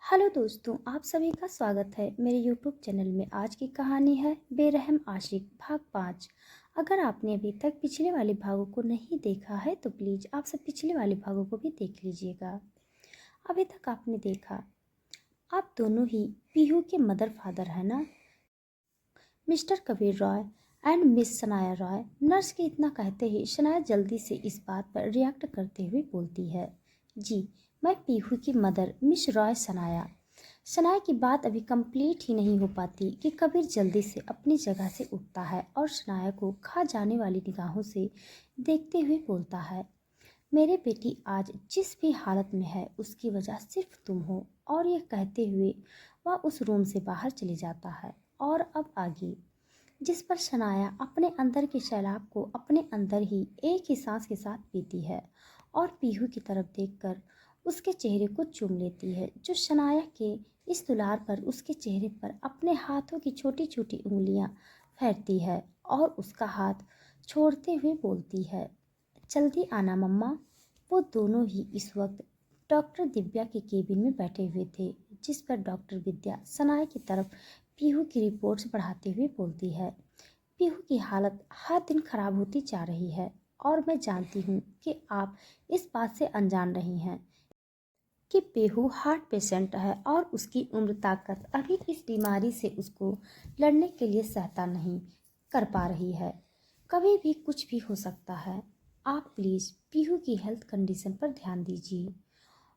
Hello दोस्तों, आप सभी का स्वागत है मेरे यूट्यूब चैनल में। आज की कहानी है बेरहम आशिक भाग 5। अगर आपने अभी तक पिछले वाले भागों को नहीं देखा है तो प्लीज़ आप सब पिछले वाले भागों को भी देख लीजिएगा। अभी तक आपने देखा, आप दोनों ही पीहू के मदर फादर है ना, mister Kabir Roy and miss Shanaya Roy. Nurse के इतना कहते ही शनाया जल्दी से इस बात पर रिएक्ट करते हुए बोलती है, जी मैं पीहू की मदर मिस रॉय शनाया। शनाया की बात अभी कंप्लीट ही नहीं हो पाती कि कबीर जल्दी से अपनी जगह से उठता है और शनाया को खा जाने वाली निगाहों से देखते हुए बोलता है, मेरे बेटी आज जिस भी हालत में है उसकी वजह सिर्फ तुम हो। और ये कहते हुए वह उस रूम से बाहर चले जाता है। और अब आगे, जिस पर शनाया अपने अंदर के सैलाब को अपने अंदर ही एक ही सांस के साथ पीती है और पीहू की तरफ देखकर उसके चेहरे को चूम लेती है, जो शनाया के इस दुलार पर उसके चेहरे पर अपने हाथों की छोटी छोटी उंगलियां फेरती है और उसका हाथ छोड़ते हुए बोलती है, जल्दी आना मम्मा। वो दोनों ही इस वक्त डॉक्टर दिव्या के केबिन में बैठे हुए थे, जिस पर डॉक्टर विद्या शनाया की तरफ पीहू की रिपोर्ट्स बढ़ाते हुए बोलती है, पीहू की हालत हर दिन खराब होती जा रही है और मैं जानती हूँ कि आप इस बात से अनजान रही हैं कि पीहू हार्ट पेशेंट है और उसकी उम्र ताकत अभी इस बीमारी से उसको लड़ने के लिए सहता नहीं कर पा रही है। कभी भी कुछ भी हो सकता है। आप प्लीज़ पीहू की हेल्थ कंडीशन पर ध्यान दीजिए।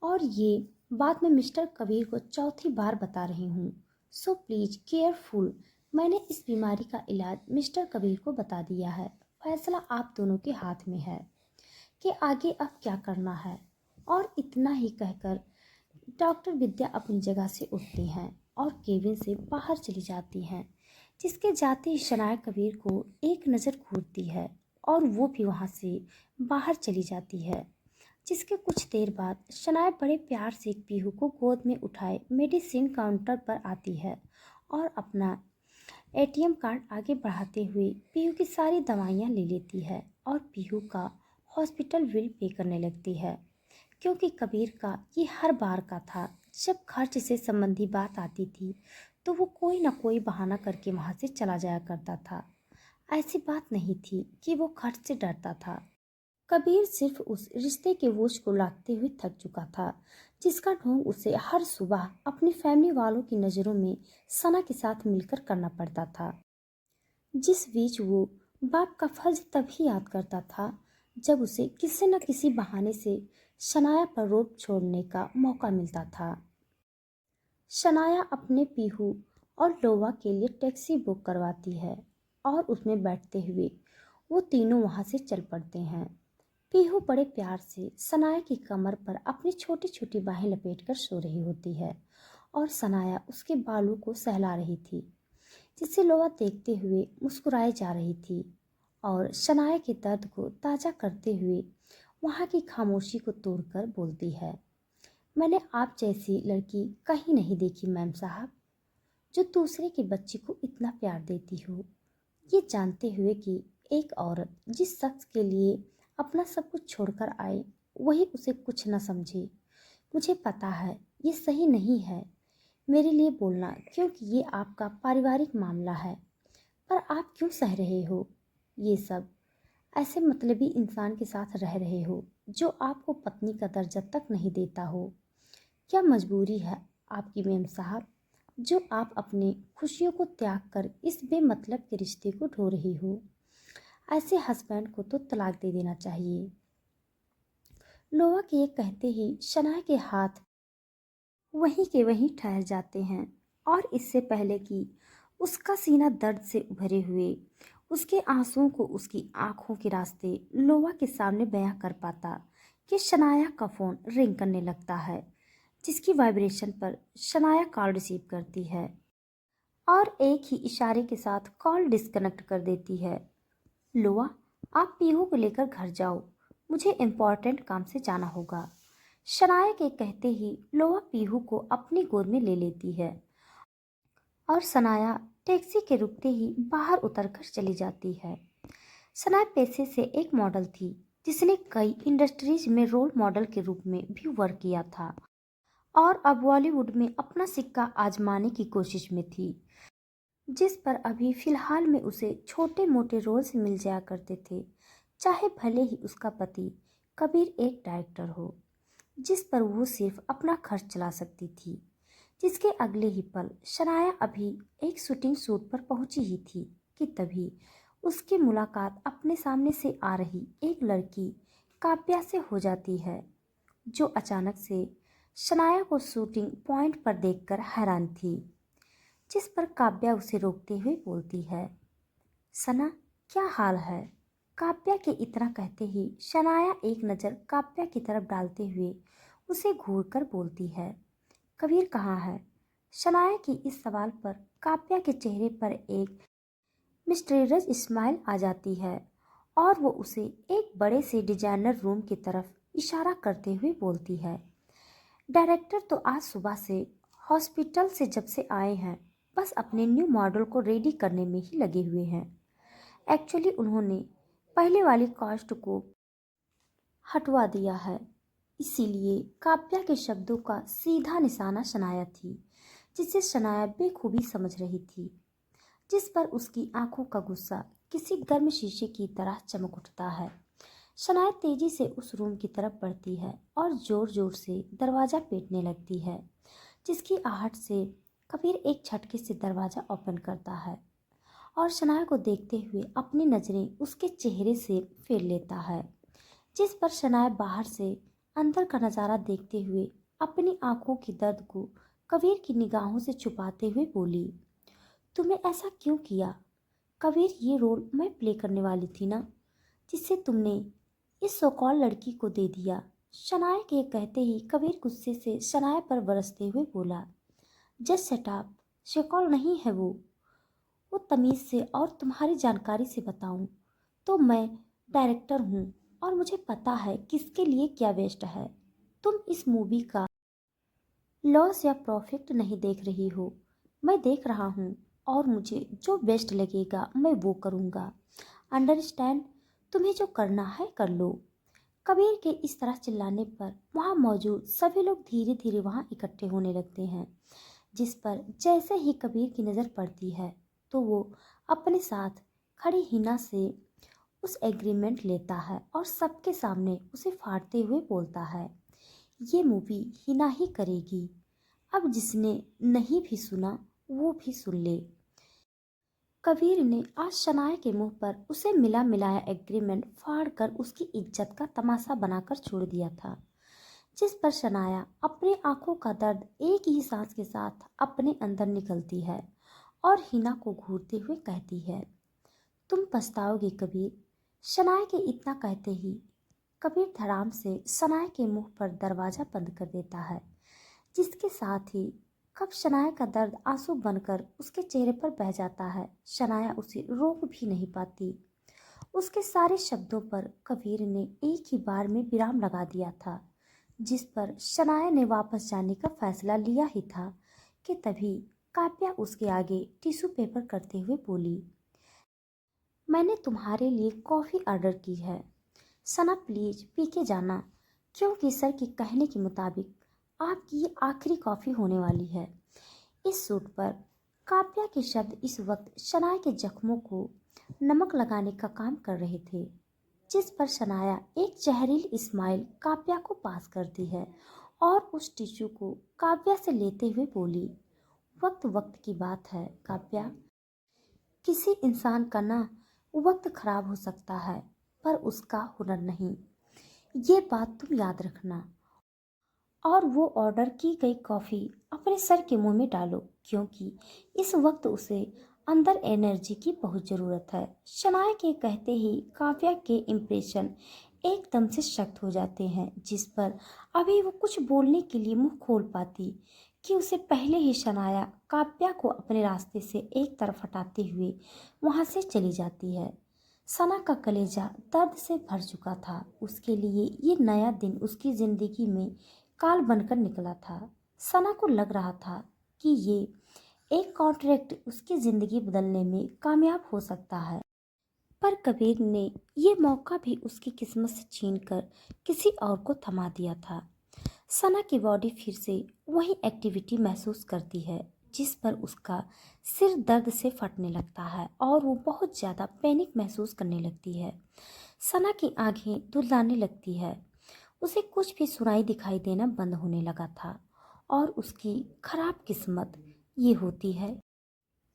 और ये बात मैं मिस्टर कबीर को चौथी बार बता रही हूँ, सो प्लीज़ केयरफुल। मैंने इस बीमारी का इलाज मिस्टर कबीर को बता दिया है। फैसला आप दोनों के हाथ में है कि आगे अब क्या करना है। और इतना ही कहकर डॉक्टर विद्या अपनी जगह से उठती हैं और केबिन से बाहर चली जाती हैं, जिसके जाते ही शनाया कबीर को एक नज़र घूरती है और वो भी वहाँ से बाहर चली जाती है। जिसके कुछ देर बाद शनाया बड़े प्यार से पीहू को गोद में उठाए मेडिसिन काउंटर पर आती है और अपना एटीएम कार्ड आगे बढ़ाते हुए पीहू की सारी दवाइयाँ ले लेती है और पीहू का हॉस्पिटल बिल पे करने लगती है, क्योंकि कबीर का ये हर बार का था। जब खर्च से संबंधी बात आती थी तो वो कोई ना कोई बहाना करके वहाँ से चला जाया करता था। ऐसी बात नहीं थी कि वो खर्च से डरता था। कबीर सिर्फ उस रिश्ते के बोझ को लादते हुए थक चुका था, जिसका ढोंग उसे हर सुबह अपनी फैमिली वालों की नज़रों में सना के साथ मिलकर करना पड़ता था। जिस बीच वो बाप का फर्ज तभी याद करता था जब उसे किसी न किसी बहाने से शनाया पर रोब छोड़ने का मौका मिलता था। शनाया अपने पीहू और लोवा के लिए टैक्सी बुक करवाती है और उसमें बैठते हुए वो तीनों वहाँ से चल पड़ते हैं। पीहू बड़े प्यार से सनाया की कमर पर अपनी छोटी छोटी बाहें लपेटकर सो रही होती है और सनाया उसके बालों को सहला रही थी, जिसे लोवा देखते हुए मुस्कुराई जा रही थी और शनाया के दर्द को ताज़ा करते हुए वहाँ की खामोशी को तोड़कर बोलती है, मैंने आप जैसी लड़की कहीं नहीं देखी मैम साहब, जो दूसरे के बच्चे को इतना प्यार देती हो, ये जानते हुए कि एक औरत जिस शख्स के लिए अपना सब कुछ छोड़कर आए वही उसे कुछ न समझे। मुझे पता है ये सही नहीं है मेरे लिए बोलना, क्योंकि ये आपका पारिवारिक मामला है, पर आप क्यों सह रहे हो ये सब? ऐसे मतलबी इंसान के साथ रह रहे हो जो आपको पत्नी का दर्जा तक नहीं देता हो। क्या मजबूरी है आपकी मेम साहब, जो आप अपनी खुशियों को त्याग कर इस बेमतलब के रिश्ते को ढो रही हो? ऐसे हस्बैंड को तो तलाक दे देना चाहिए। लोहा के ये कहते ही शनाया के हाथ वहीं के वहीं ठहर जाते हैं और इससे पहले कि उसका सीना दर्द से उभरे हुए उसके आंसुओं को उसकी आंखों के रास्ते लोहा के सामने बयां कर पाता कि शनाया का फ़ोन रिंग करने लगता है, जिसकी वाइब्रेशन पर शनाया कॉल रिसीव करती है और एक ही इशारे के साथ कॉल डिस्कनेक्ट कर देती है। लोआ, आप पीहू को लेकर घर जाओ, मुझे इम्पोर्टेंट काम से जाना होगा। शनाया के कहते ही लोआ पीहू को अपनी गोद में ले लेती है और सनाया टैक्सी के रुकते ही बाहर उतरकर चली जाती है। सनाया पेशे से एक मॉडल थी, जिसने कई इंडस्ट्रीज में रोल मॉडल के रूप में भी वर्क किया था और अब बॉलीवुड में अपना सिक्का आजमाने की कोशिश में थी, जिस पर अभी फिलहाल में उसे छोटे मोटे रोल्स मिल जाया करते थे, चाहे भले ही उसका पति कबीर एक डायरेक्टर हो, जिस पर वो सिर्फ अपना खर्च चला सकती थी। जिसके अगले ही पल शनाया अभी एक शूटिंग शूट पर पहुंची ही थी कि तभी उसकी मुलाकात अपने सामने से आ रही एक लड़की काव्या से हो जाती है, जो अचानक से शनाया को शूटिंग पॉइंट पर देखकर हैरान थी। जिस पर काव्या उसे रोकते हुए बोलती है, सना, क्या हाल है? काव्या के इतना कहते ही शनाया एक नज़र काव्या की तरफ डालते हुए उसे घूरकर बोलती है, कबीर कहाँ है? शनाया की इस सवाल पर काव्या के चेहरे पर एक मिस्टीरियस स्माइल आ जाती है और वो उसे एक बड़े से डिजाइनर रूम की तरफ इशारा करते हुए बोलती है, डायरेक्टर तो आज सुबह से हॉस्पिटल से जब से आए हैं, बस अपने न्यू मॉडल को रेडी करने में ही लगे हुए हैं। एक्चुअली उन्होंने पहले वाली कास्ट को हटवा दिया है, इसीलिए काव्या के शब्दों का सीधा निशाना शनाया थी, जिसे शनाया बेखूबी समझ रही थी। जिस पर उसकी आंखों का गुस्सा किसी गर्म शीशे की तरह चमक उठता है। शनाया तेजी से उस रूम की तरफ बढ़ती है और जोर जोर से दरवाज़ा पीटने लगती है, जिसकी आहट से कबीर एक झटके से दरवाज़ा ओपन करता है और शनाया को देखते हुए अपनी नज़रें उसके चेहरे से फेर लेता है। जिस पर शनाया बाहर से अंदर का नज़ारा देखते हुए अपनी आंखों की दर्द को कबीर की निगाहों से छुपाते हुए बोली, तुमने ऐसा क्यों किया? कबीर, ये रोल मैं प्ले करने वाली थी ना, जिसे तुमने इस सोकॉल लड़की को दे दिया। शनाया के कहते ही कबीर गुस्से से शनाया पर बरसते हुए बोला, जस्ट शट अप, सोकॉल नहीं है वो तमीज़ से और तुम्हारी जानकारी से बताऊं तो मैं डायरेक्टर हूं और मुझे पता है किसके लिए क्या बेस्ट है। तुम इस मूवी का लॉस या प्रॉफिट नहीं देख रही हो, मैं देख रहा हूँ और मुझे जो बेस्ट लगेगा मैं वो करूँगा। अंडरस्टैंड? तुम्हें जो करना है कर लो। कबीर के इस तरह चिल्लाने पर वहाँ मौजूद सभी लोग धीरे धीरे वहाँ इकट्ठे होने लगते हैं। जिस पर जैसे ही कबीर की नज़र पड़ती है तो वो अपने साथ खड़ी हिना से उस एग्रीमेंट लेता है और सबके सामने उसे फाड़ते हुए बोलता है, ये मूवी हिना ही करेगी। अब जिसने नहीं भी सुना वो भी सुन ले। कबीर ने आज शनाया के मुंह पर उसे मिला मिलाया एग्रीमेंट फाड़ कर उसकी इज्जत का तमाशा बनाकर छोड़ दिया था। जिस पर शनाया अपनी आंखों का दर्द एक ही सांस के साथ अपने अंदर निकलती है और हिना को घूरते हुए कहती है, तुम पछताओगे कबीर। शनाया के इतना कहते ही कबीर धड़ाम से शनाया के मुंह पर दरवाजा बंद कर देता है, जिसके साथ ही कब शनाया का दर्द आंसू बनकर उसके चेहरे पर बह जाता है, शनाया उसे रोक भी नहीं पाती। उसके सारे शब्दों पर कबीर ने एक ही बार में विराम लगा दिया था, जिस पर शनाया ने वापस जाने का फैसला लिया ही था कि तभी काव्या उसके आगे टिश्यू पेपर करते हुए बोली, मैंने तुम्हारे लिए कॉफ़ी ऑर्डर की है, सना प्लीज पी के जाना, क्योंकि सर के कहने के मुताबिक आपकी ये आखिरी कॉफ़ी होने वाली है। इस सूट पर काव्या के शब्द इस वक्त शनाया के जख्मों को नमक लगाने का काम कर रहे थे, जिस पर शनाया एक जहरीली स्माइल काव्या को पास करती है और उस टिश्यू को काव्या से लेते हुए बोली, वक्त वक्त की बात है काव्या, किसी इंसान का ना वक्त खराब हो सकता है पर उसका हुनर नहीं, ये बात तुम याद रखना। और वो ऑर्डर की गई कॉफ़ी अपने सर के मुंह में डालो, क्योंकि इस वक्त उसे अंदर एनर्जी की बहुत ज़रूरत है। शनाया के कहते ही काव्या के इम्प्रेशन एकदम से सख्त हो जाते हैं, जिस पर अभी वो कुछ बोलने के लिए मुंह खोल पाती कि उसे पहले ही शनाया काव्या को अपने रास्ते से एक तरफ हटाते हुए वहाँ से चली जाती है। सना का कलेजा दर्द से भर चुका था। उसके लिए ये नया दिन उसकी ज़िंदगी में काल बनकर निकला था। सना को लग रहा था कि ये एक कॉन्ट्रैक्ट उसकी ज़िंदगी बदलने में कामयाब हो सकता है, पर कबीर ने ये मौका भी उसकी किस्मत से छीनकर किसी और को थमा दिया था। सना की बॉडी फिर से वही एक्टिविटी महसूस करती है जिस पर उसका सिर दर्द से फटने लगता है और वो बहुत ज़्यादा पैनिक महसूस करने लगती है। सना की आंखें दुर्दाने लगती है। उसे कुछ भी सुनाई दिखाई देना बंद होने लगा था और उसकी खराब किस्मत ये होती है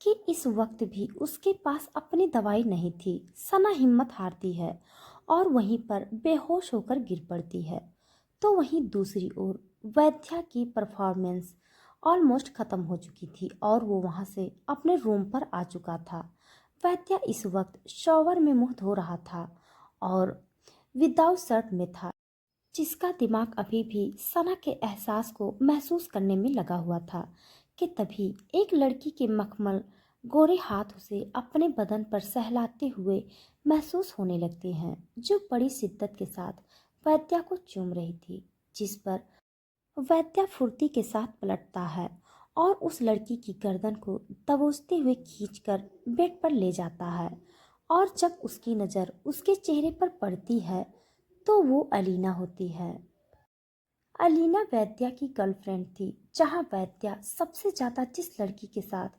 कि इस वक्त भी उसके पास अपनी दवाई नहीं थी। सना हिम्मत हारती है और वहीं पर बेहोश होकर गिर पड़ती है। तो वहीं दूसरी ओर वैद्या की परफॉर्मेंस ऑलमोस्ट ख़त्म हो चुकी थी और वो वहाँ से अपने रूम पर आ चुका था। वैद्या इस वक्त शॉवर में मुंह धो रहा था और विदाउट शर्ट में था, जिसका दिमाग अभी भी सना के एहसास को महसूस करने में लगा हुआ था कि तभी एक लड़की के मखमल गोरे हाथ उसे अपने बदन पर सहलाते हुए महसूस होने लगते हैं, जो बड़ी शिद्दत के साथ वैद्या को चूम रही थी। जिस पर वैद्या फुर्ती के साथ पलटता है और उस लड़की की गर्दन को दबोचते हुए खींचकर बेड पर ले जाता है। और जब उसकी नज़र उसके चेहरे पर पड़ती है तो वो अलीना होती है। अलीना वैद्या की गर्लफ्रेंड थी, जहां वैद्या सबसे ज़्यादा जिस लड़की के साथ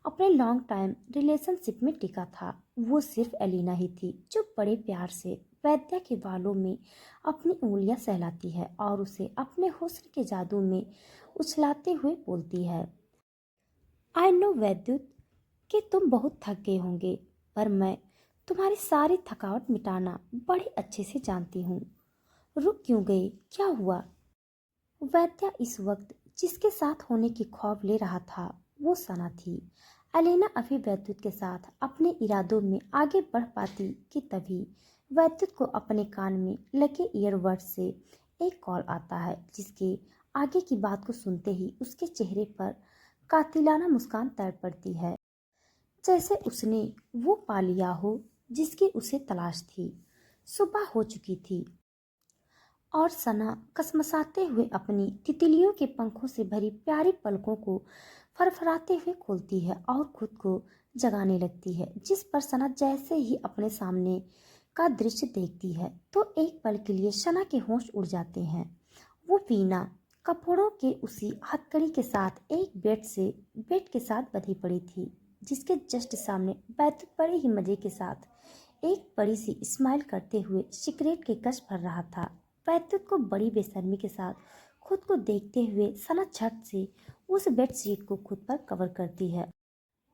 अपने लॉन्ग टाइम रिलेशनशिप में टिका था वो सिर्फ अलीना ही थी, जो बड़े प्यार से वैद्या के बालों में अपनी उंगलियां सहलाती है और उसे अपने हुस्न के जादू में उछलाते हुए बोलती है, आई नो वैद्युत कि तुम बहुत थक गए होंगे, पर मैं तुम्हारी सारी थकावट मिटाना बड़ी अच्छे से जानती हूँ। रुक क्यों गई, क्या हुआ? वैद्या इस वक्त जिसके साथ होने की खौफ ले रहा था वो सना थी। अलीना अभी वैद्युत के साथ अपने इरादों में आगे बढ़ पाती कि तभी वैद्युत को अपने कान में लगे ईयरबड्स से एक कॉल आता है, जिसके आगे की बात को सुनते ही उसके चेहरे पर कातिलाना मुस्कान तैर पड़ती है, जैसे उसने वो पा लिया हो जिसकी उसे तलाश थी। सुबह हो चुकी थी और सना कसमसाते हुए अपनी तितलियों के पंखों से भरी प्यारी पलकों को फरफराते हुए खोलती है और खुद को जगाने लगती है। जिस पर सना जैसे ही अपने सामने का दृश्य देखती है तो एक पल के लिए सना के होश उड़ जाते हैं। वो वीणा कपड़ों के उसी हथकड़ी के साथ एक बेड के साथ बंधी पड़ी थी, जिसके जस्ट सामने बैठक बड़े ही मजे के साथ एक बड़ी सी स्माइल करते हुए सिगरेट के कश भर रहा था। वैद्युत को बड़ी बेशर्मी के साथ खुद को देखते हुए सना झट से उस बेडशीट को खुद पर कवर करती है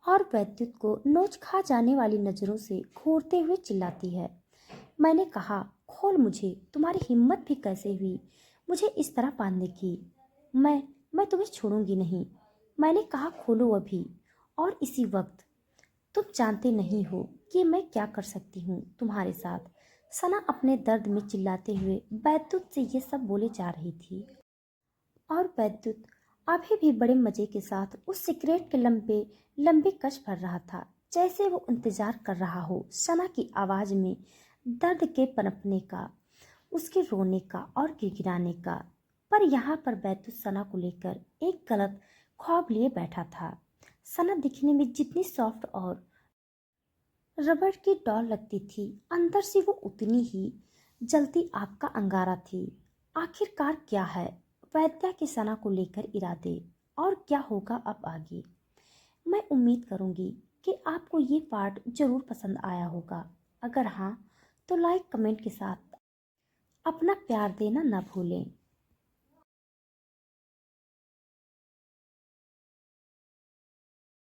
और वैद्युत को नोच खा जाने वाली नजरों से घूरते हुए चिल्लाती है, मैंने कहा खोल मुझे, तुम्हारी हिम्मत भी कैसे हुई मुझे इस तरह बांधने की? मैं तुम्हें छोड़ूंगी नहीं। मैंने कहा खोलो अभी। और इसी वक्त तुम जानते नहीं हो कि मैं क्या कर सकती हूँ तुम्हारे साथ। सना अपने दर्द में चिल्लाते हुए बैतूत से ये सब बोले जा रही थी और बैतूत अभी भी बड़े मजे के साथ उस सिगरेट के लंबे लंबे कश भर रहा था, जैसे वो इंतजार कर रहा हो सना की आवाज में दर्द के पनपने का, उसके रोने का और गिड़गिड़ाने का। पर यहाँ पर बैतूत सना को लेकर एक गलत ख्वाब लिए बैठा था। सना दिखने में जितनी सॉफ्ट और रबड़ की डॉल लगती थी, अंदर से वो उतनी ही जलती आग का अंगारा थी। आखिरकार क्या है वैद्या के सना को लेकर इरादे और क्या होगा अब आगे? मैं उम्मीद करूंगी कि आपको ये पार्ट जरूर पसंद आया होगा। अगर हाँ तो लाइक कमेंट के साथ अपना प्यार देना न भूलें।